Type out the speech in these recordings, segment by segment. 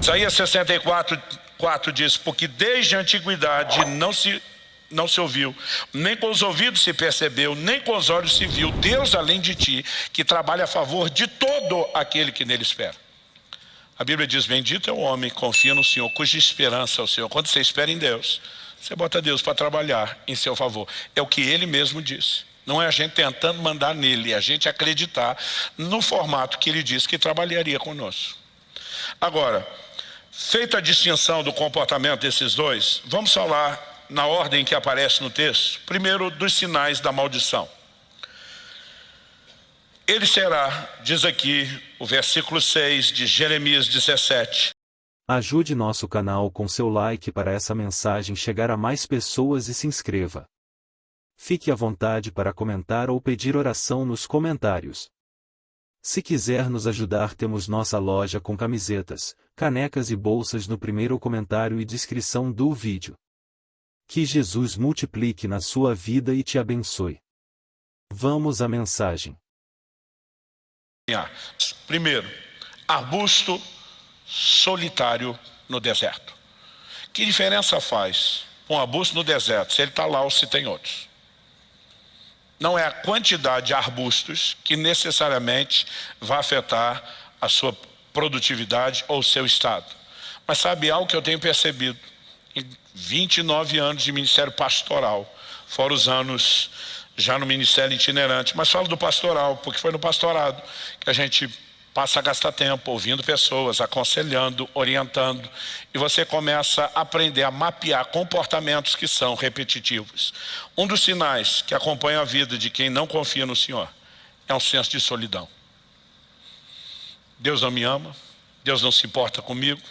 Isaías 64:4 diz: porque desde a antiguidade não se ouviu, nem com os ouvidos se percebeu, nem com os olhos se viu, Deus além de ti, que trabalha a favor de todo aquele que nele espera. A Bíblia diz: bendito é o homem que confia no Senhor, cuja esperança é o Senhor. Quando você espera em Deus, você bota Deus para trabalhar em seu favor. É o que Ele mesmo disse. Não é a gente tentando mandar nele, é a gente acreditar no formato que Ele disse que trabalharia conosco. Agora, feita a distinção do comportamento desses dois, vamos falar na ordem que aparece no texto. Primeiro, dos sinais da maldição. Ele será, diz aqui o versículo 6 de Jeremias 17. Ajude nosso canal com seu like para essa mensagem chegar a mais pessoas e se inscreva. Fique à vontade para comentar ou pedir oração nos comentários. Se quiser nos ajudar, temos nossa loja com camisetas, canecas e bolsas no primeiro comentário e descrição do vídeo. Que Jesus multiplique na sua vida e te abençoe. Vamos à mensagem. Primeiro, arbusto solitário no deserto. Que diferença faz um arbusto no deserto, se ele está lá ou se tem outros? Não é a quantidade de arbustos que necessariamente vai afetar a sua produtividade ou o seu estado. Mas sabe algo que eu tenho percebido? Em 29 anos de ministério pastoral, fora os anos já no ministério itinerante, mas falo do pastoral, porque foi no pastorado que a gente passa a gastar tempo ouvindo pessoas, aconselhando, orientando, e você começa a aprender a mapear comportamentos que são repetitivos. Um dos sinais que acompanha a vida de quem não confia no Senhor é um senso de solidão. Deus não me ama, Deus não se importa comigo,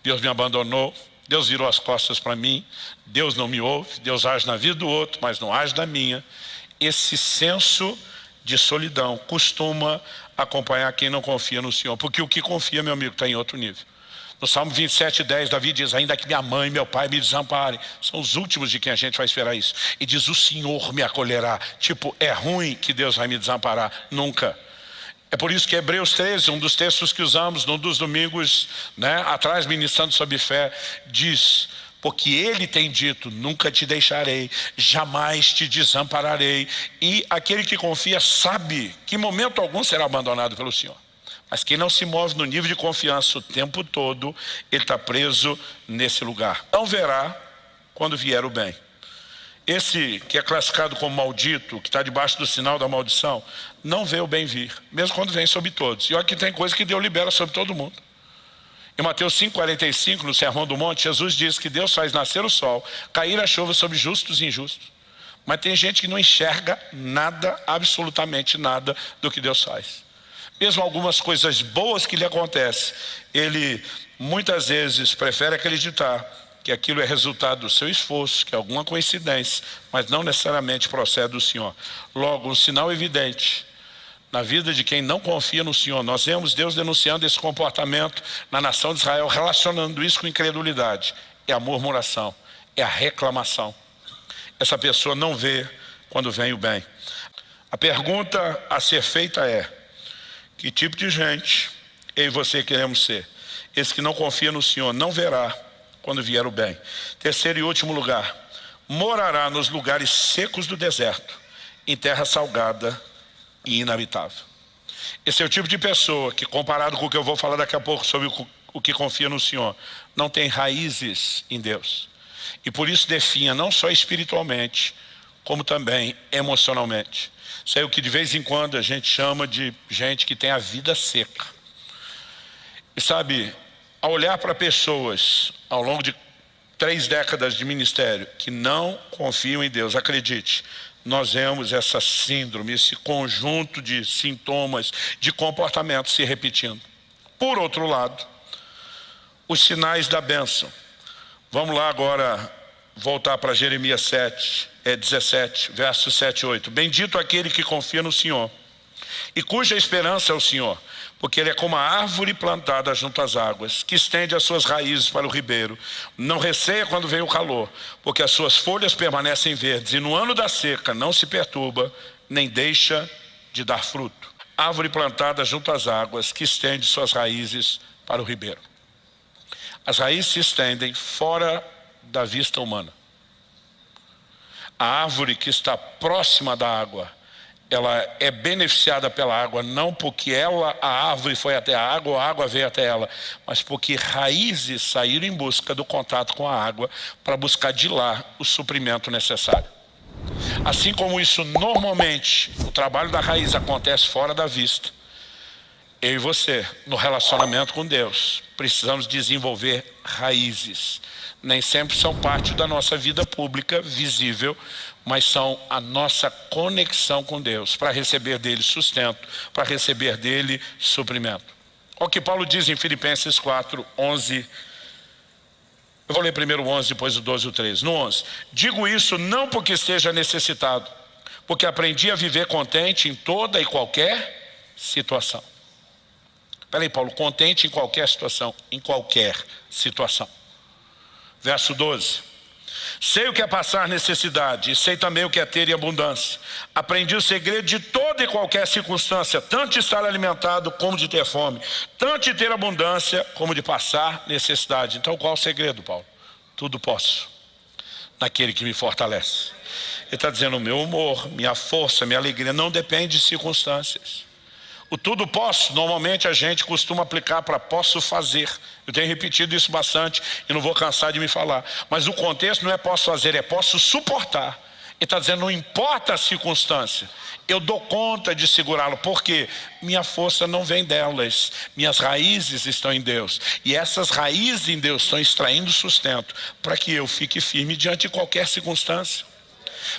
Deus me abandonou, Deus virou as costas para mim, Deus não me ouve, Deus age na vida do outro, mas não age na minha. Esse senso de solidão costuma acompanhar quem não confia no Senhor, porque o que confia, meu amigo, está em outro nível. No Salmo 27:10, Davi diz: ainda que minha mãe e meu pai me desamparem, são os últimos de quem a gente vai esperar isso. E diz: o Senhor me acolherá. Tipo, é ruim que Deus vai me desamparar? Nunca. É por isso que Hebreus 13, um dos textos que usamos num dos domingos, atrás, ministrando sobre fé, diz: porque Ele tem dito, nunca te deixarei, jamais te desampararei. E aquele que confia sabe que em momento algum será abandonado pelo Senhor. Mas quem não se move no nível de confiança o tempo todo, ele está preso nesse lugar. Não verá quando vier o bem. Esse que é classificado como maldito, que está debaixo do sinal da maldição, não vê o bem vir, mesmo quando vem sobre todos. E olha que tem coisa que Deus libera sobre todo mundo. Em Mateus 5:45, no Sermão do Monte, Jesus diz que Deus faz nascer o sol, cair a chuva sobre justos e injustos. Mas tem gente que não enxerga nada, absolutamente nada, do que Deus faz. Mesmo algumas coisas boas que lhe acontecem, ele muitas vezes prefere acreditar que aquilo é resultado do seu esforço, que é alguma coincidência, mas não necessariamente procede do Senhor. Logo, um sinal evidente na vida de quem não confia no Senhor. Nós vemos Deus denunciando esse comportamento na nação de Israel, relacionando isso com incredulidade. É a murmuração, é a reclamação. Essa pessoa não vê quando vem o bem. A pergunta a ser feita é: que tipo de gente eu e você queremos ser? Esse que não confia no Senhor não verá quando vier o bem. Terceiro e último lugar: morará nos lugares secos do deserto, em terra salgada e inabitável. Esse é o tipo de pessoa que, comparado com o que eu vou falar daqui a pouco sobre o que confia no Senhor, não tem raízes em Deus. E por isso definha não só espiritualmente, como também emocionalmente. Isso é o que de vez em quando a gente chama de gente que tem a vida seca. E sabe, ao olhar para pessoas ao longo de 3 décadas de ministério que não confiam em Deus, acredite, nós vemos essa síndrome, esse conjunto de sintomas, de comportamentos se repetindo. Por outro lado, os sinais da bênção. Vamos lá agora voltar para Jeremias 17, versos 7 e 8. Bendito aquele que confia no Senhor e cuja esperança é o Senhor, porque ele é como a árvore plantada junto às águas, que estende as suas raízes para o ribeiro. Não receia quando vem o calor, porque as suas folhas permanecem verdes, e no ano da seca não se perturba, nem deixa de dar fruto. Árvore plantada junto às águas, que estende suas raízes para o ribeiro. As raízes se estendem fora da vista humana. A árvore que está próxima da água, ela é beneficiada pela água, não porque a árvore foi até a água ou a água veio até ela, mas porque raízes saíram em busca do contato com a água para buscar de lá o suprimento necessário. Assim como isso normalmente, o trabalho da raiz acontece fora da vista, eu e você, no relacionamento com Deus, precisamos desenvolver raízes. Nem sempre são parte da nossa vida pública, visível, mas são a nossa conexão com Deus, para receber dele sustento, para receber dele suprimento. Olha o que Paulo diz em Filipenses 4, 11. Eu vou ler primeiro o 11, depois o 12 e o 13. No 11, digo isso não porque esteja necessitado, porque aprendi a viver contente em toda e qualquer situação. Peraí, Paulo, contente em qualquer situação, em qualquer situação. Verso 12. Sei o que é passar necessidade, e sei também o que é ter em abundância. Aprendi o segredo de toda e qualquer circunstância, tanto de estar alimentado como de ter fome, tanto de ter abundância como de passar necessidade. Então qual é o segredo, Paulo? Tudo posso, naquele que me fortalece. Ele está dizendo, o meu humor, minha força, minha alegria não depende de circunstâncias. O tudo posso, normalmente a gente costuma aplicar para posso fazer. Eu tenho repetido isso bastante e não vou cansar de me falar. Mas o contexto não é posso fazer, é posso suportar. Ele está dizendo, não importa a circunstância, eu dou conta de segurá-lo. Por quê? Minha força não vem delas, minhas raízes estão em Deus. E essas raízes em Deus estão extraindo sustento para que eu fique firme diante de qualquer circunstância.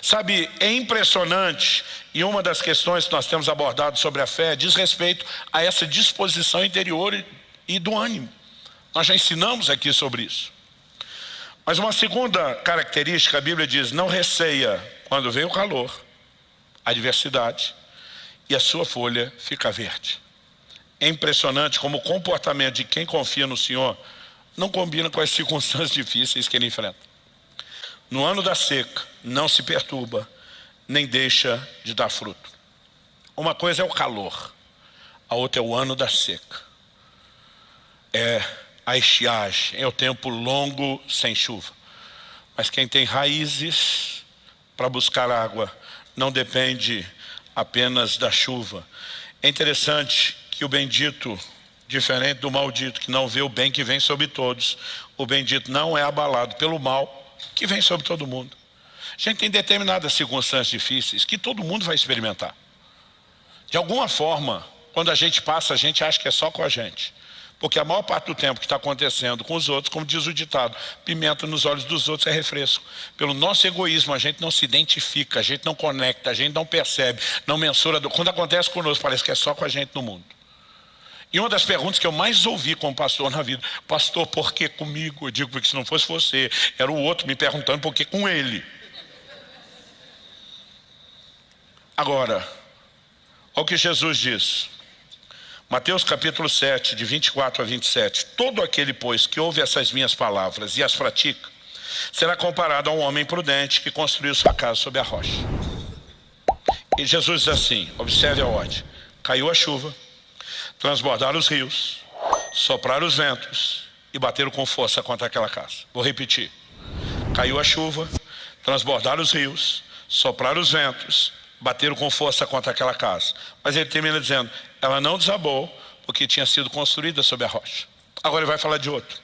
Sabe, é impressionante, e uma das questões que nós temos abordado sobre a fé diz respeito a essa disposição interior e do ânimo. Nós já ensinamos aqui sobre isso. Mas uma segunda característica, a Bíblia diz, não receia quando vem o calor, a adversidade, e a sua folha fica verde. É impressionante como o comportamento de quem confia no Senhor não combina com as circunstâncias difíceis que ele enfrenta. No ano da seca, não se perturba, nem deixa de dar fruto. Uma coisa é o calor, a outra é o ano da seca. É a estiagem, é o tempo longo sem chuva. Mas quem tem raízes para buscar água, não depende apenas da chuva. É interessante que o bendito, diferente do maldito, que não vê o bem que vem sobre todos, o bendito não é abalado pelo mal que vem sobre todo mundo. A gente tem determinadas circunstâncias difíceis que todo mundo vai experimentar. De alguma forma, quando a gente passa, a gente acha que é só com a gente. Porque a maior parte do tempo que está acontecendo com os outros, como diz o ditado, pimenta nos olhos dos outros é refresco. Pelo nosso egoísmo, a gente não se identifica, a gente não conecta, a gente não percebe, não mensura. Quando acontece conosco, parece que é só com a gente no mundo. E uma das perguntas que eu mais ouvi como pastor na vida, pastor, por que comigo? Eu digo, porque se não fosse você, era o outro me perguntando por que com ele. Agora, olha o que Jesus diz. Mateus capítulo 7, de 24 a 27. Todo aquele, pois, que ouve essas minhas palavras e as pratica, será comparado a um homem prudente que construiu sua casa sobre a rocha. E Jesus diz assim, observe a ordem. Caiu a chuva, transbordaram os rios, sopraram os ventos e bateram com força contra aquela casa. Vou repetir. Caiu a chuva, transbordaram os rios, sopraram os ventos, bateram com força contra aquela casa. Mas ele termina dizendo, ela não desabou porque tinha sido construída sobre a rocha. Agora ele vai falar de outro.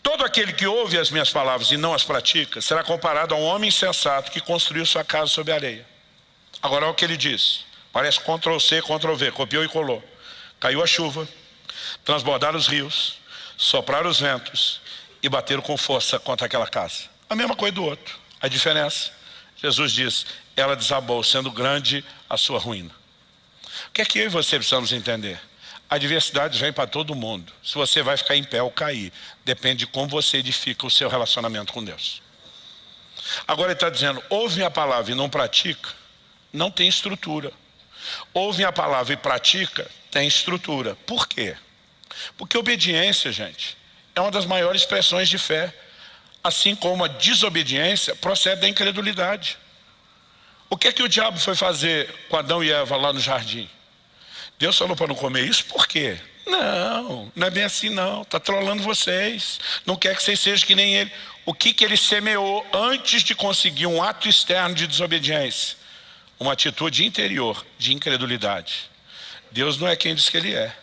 Todo aquele que ouve as minhas palavras e não as pratica, será comparado a um homem insensato que construiu sua casa sobre a areia. Agora olha o que ele diz. Parece Ctrl+C, Ctrl+V, copiou e colou. Caiu a chuva, transbordaram os rios, sopraram os ventos e bateram com força contra aquela casa. A mesma coisa do outro. A diferença, Jesus diz, ela desabou, sendo grande a sua ruína. O que é que eu e você precisamos entender? A adversidade vem para todo mundo. Se você vai ficar em pé ou cair, depende de como você edifica o seu relacionamento com Deus. Agora ele está dizendo, ouve minha palavra e não pratica, não tem estrutura. Ouve minha palavra e pratica, tem estrutura. Por quê? Porque obediência, gente, é uma das maiores expressões de fé. Assim como a desobediência procede da incredulidade. O que é que o diabo foi fazer com Adão e Eva lá no jardim? Deus falou para não comer isso, por quê? Não, não é bem assim não, está trolando vocês, não quer que vocês sejam que nem ele. O que ele semeou antes de conseguir um ato externo de desobediência? Uma atitude interior de incredulidade. Deus não é quem diz que ele é.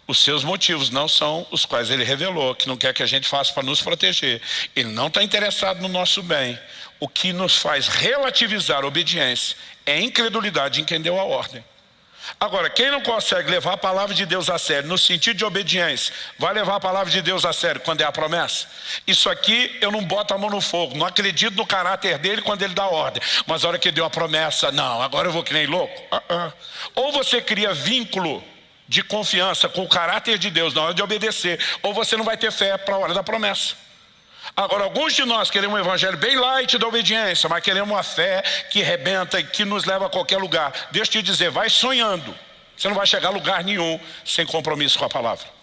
Os seus motivos não são os quais ele revelou, que não quer que a gente faça para nos proteger. Ele não está interessado no nosso bem. O que nos faz relativizar a obediência é a incredulidade em quem deu a ordem. Agora, quem não consegue levar a palavra de Deus a sério, no sentido de obediência, vai levar a palavra de Deus a sério quando é a promessa? Isso aqui eu não boto a mão no fogo, não acredito no caráter dele quando ele dá ordem. Mas a hora que deu a promessa, não, agora eu vou que nem louco. Ou você cria vínculo de confiança com o caráter de Deus na hora de obedecer, ou você não vai ter fé para a hora da promessa. Agora, alguns de nós queremos um evangelho bem light da obediência, mas queremos uma fé que rebenta e que nos leva a qualquer lugar. Deixa eu te dizer, vai sonhando. Você não vai chegar a lugar nenhum sem compromisso com a palavra.